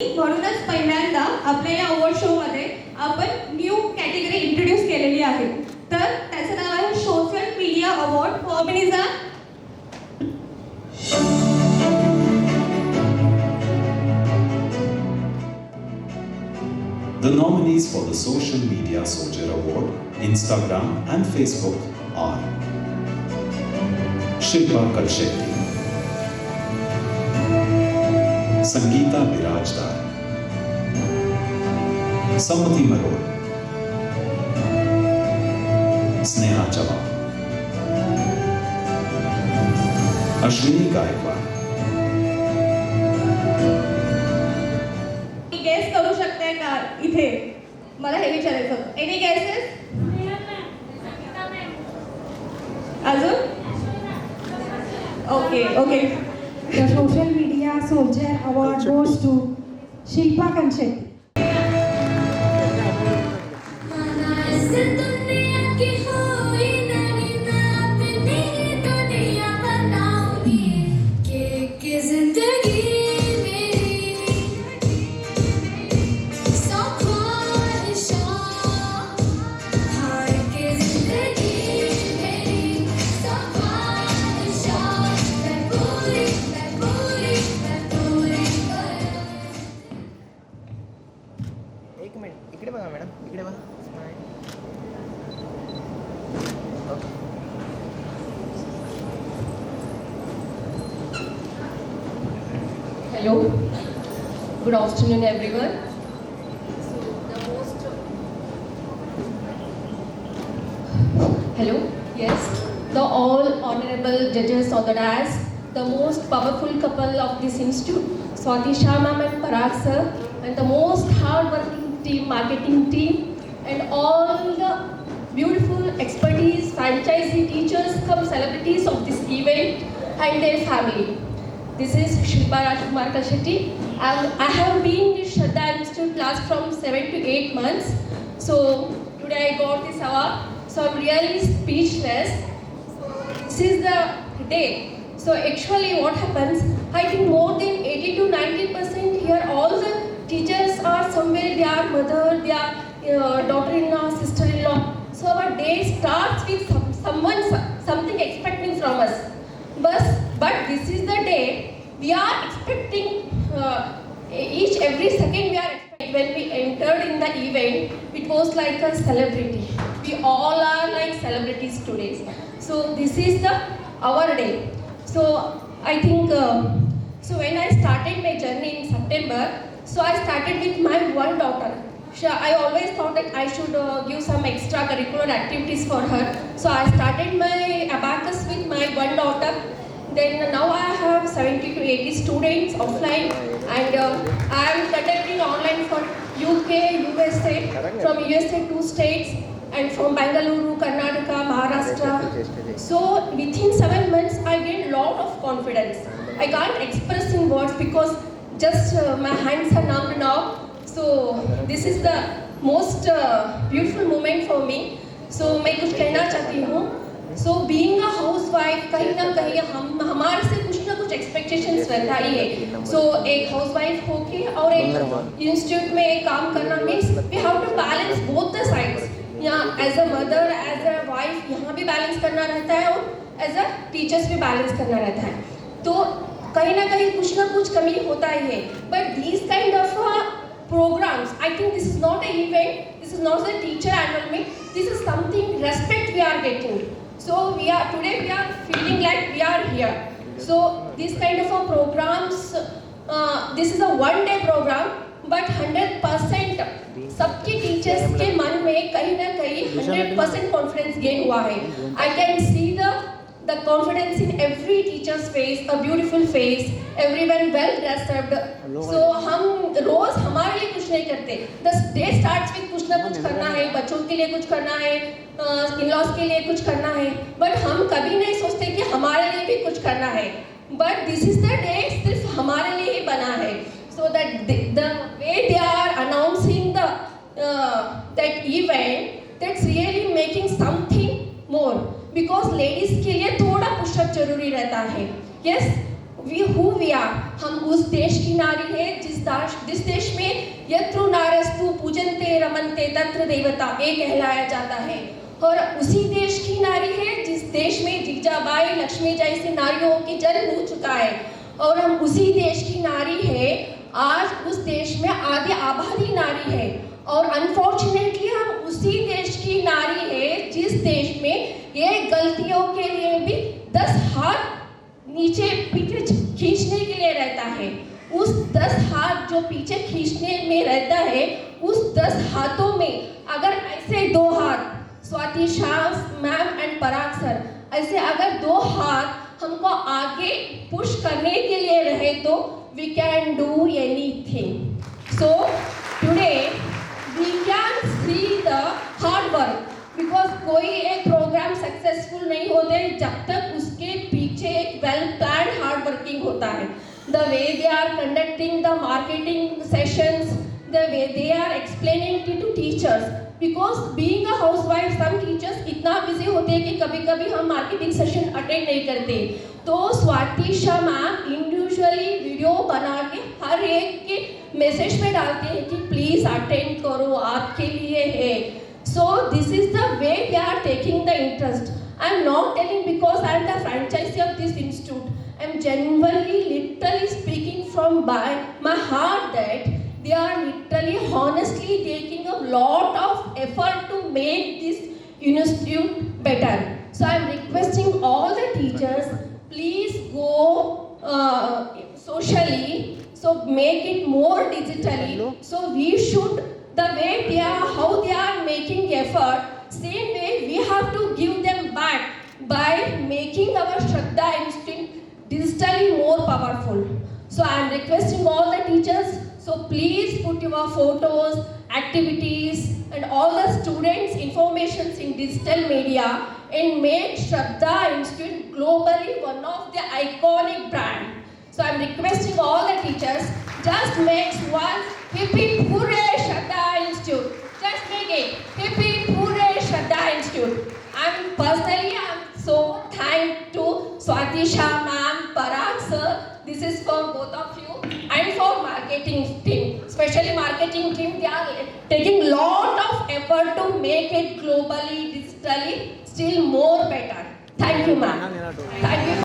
म्हणूनच पहिल्यांदा आपल्या या अवॉर्ड शो मध्ये आपण न्यू कॅटेगरी इंट्रोड्यूस केलेली आहे. तर त्याचं नाव आहे सोशल मीडिया अवॉर्ड फॉर्मिनिझा. The nominees for the Social Media Soldier Award, Instagram and Facebook are Shilpa Kalshetty, Sangeeta Birajdar, Sammati Marod, Sneha Chawla, Ashwini Gaikwad. Guess करू शकते का इथे? मला हे विचारायचं होतं. Any guesses? अजून? Okay okay. The Social Media Soldier Award goes to Shilpa Kalshetty. एक मिनिट इकडे बघा मॅडम, इकडे बघा. Okay. Hello, good afternoon everyone. Hello, yes, the all honorable judges on the dais, the most powerful couple of this institute, Swati Shah ma'am and Parag sir, and the most hard-working team, marketing team, and all the beautiful expertise, franchisee teachers, come celebrities of this event and their family. This is Shilpa Rajkumar Kalshetty. I have been in Shraddha Institute class from 7 to 8 months. So today I got this award. So I'm really speechless. So this is the day. So actually what happens, I think more than 80 to 90% here all the teachers are somewhere, their mother, their daughter-in-law, sister-in-law. So our day starts with something expecting from us. But this is the day we are expecting every second we are expecting. When we entered in the event, it was like a celebrity. We all are like celebrities today. So this is our day. So I think so when I started my journey in September, so I started with my one daughter. I always thought that I should give some extracurricular activities for her. So I started my abacus with my one daughter. Then now I have 70 to 80 students offline, and I am conducting online for UK, USA, from USA 2 states, and from Bangalore, Karnataka, Maharashtra. So within 7 months I gained a lot of confidence. I can't express in words because just my hands are numb now. So this is the most beautiful moment for me. So मैं कुछ कहना चाहती हूँ. So being a housewife, कहीं ना कहीं हमारे से कुछ ना कुछ expectations रहता ही है. So एक housewife होके और एक institute में एक काम करना means we have to balance both the sides. यहाँ as a mother, as a wife यहाँ भी balance करना रहता है और as a teachers भी balance करना रहता है. तो कहीं ना कहीं कुछ ना कुछ कमी होता ही है. But these kind of programs, I think this is not an event, this is not a teacher annual meet, this is something respect we are getting. So today we are feeling like we are here. So this kind of a programs, this is a one day program, but 100% सबके teachers के मन में कहीं ना कहीं 100% confidence gain हुआ है. I can see the confidence in every teacher's face, a beautiful face, everyone well dressed up. So हम रोज हमारे लिए कुछ नहीं करते. The day starts with कुछ ना कुछ करना है, बच्चों के लिए कुछ करना है, in-laws के लिए कुछ करना है. But हम कभी नहीं सोचते कि हमारे लिए भी कुछ करना है. But this is the day सिर्फ हमारे लिए ही बना है. So that the way they are announcing that event, that's really making something more. Because ladies के लिए थोड़ा पुशअप जरूरी रहता है. Yes, we who we are, हम उस देश की नारी है जिस जिस देश में यत्र नारस्तु पूजन्ते रमन्ते तत्र देवता, ये कहलाया जाता है। और उसी देश की नारी है जिस देश में जीजाबाई लक्ष्मी जैसी नारियों की जन्म हो चुका है, और हम उसी देश की नारी है। आज उस देश में आधी आबादी नारी है, और अनफॉर्चुनेटली हम उसी देश की नारी है जिस देश में ये गलतियों के लिए भी 10 हाथ नीचे पीछे खींचने के लिए रहता है। उस 10 हाथ जो पीछे खींचने में रहता है, उस 10 हाथों में अगर ऐसे 2 हाथ Swati Shah ma'am and Parag sir, ऐसे अगर 2 हाथ हमको आगे पुश करने के लिए रहे तो we can do anything. So today we can see the hard work, because कोई एक प्रोग्राम सक्सेसफुल नहीं होते जब तक उसके पीछे एक वेल प्लान हार्ड वर्किंग होता है। The way they are conducting the marketing sessions, the way they are explaining to teachers, because being a housewife some teachers इतना बिजी होते हैं कि कभी कभी हम मार्केटिंग सेशन अटेंड नहीं करते। तो Swati Shah ma'am individually video बना के हर एक के मैसेज में डालते हैं कि प्लीज अटेंड करो, आपके लिए है। So this is the way they are taking the interest. I am not telling because I am the franchisee of this institute. I am genuinely, literally speaking from my heart that they are literally, honestly taking a lot of effort to make this institute better. So I am requesting all the teachers, please go socially, so make it more digitally. So we should, the way they are, how they are making effort, same way we have to give them back by making our Shraddha Institute digitally more powerful. So I am requesting all the teachers, so please put your photos, activities and all the students' informations in digital media and make Shraddha Institute globally one of the iconic brand. So I am requesting all the teachers, just make one hip hip hooray Shraddha Institute. Just make it hip hip hooray Shraddha Institute. I'm so thankful to Swati Shah ma'am, Parag sir. This is for both of you and for marketing team. Especially marketing team, they are taking lot of effort to make it globally, digitally, still more better. Thank you ma'am. Thank you.